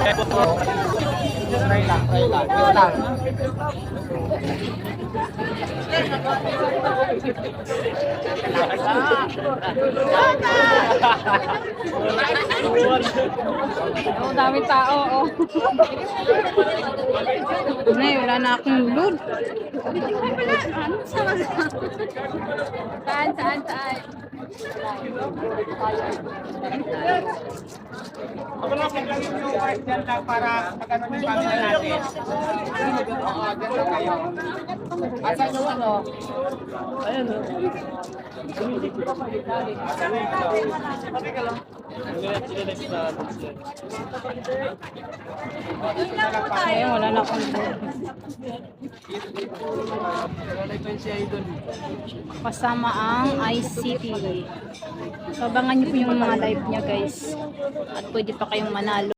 Try lang, try lang. Wait lang. Oh, dami tao, oh. Nay, wala na akong load. Saan, saan, saan? Ako lang, pagkalit yung white dyan lang para pag-ano yung camera natin. Oo, dyan lang kayo. Asan yung ano? Ayan o. Sabi ka lang. Ayun, wala na akong load. Kasama ang ICT. So, abangan nyo po yung mga live niya, guys. At pwede pa kayong manalo.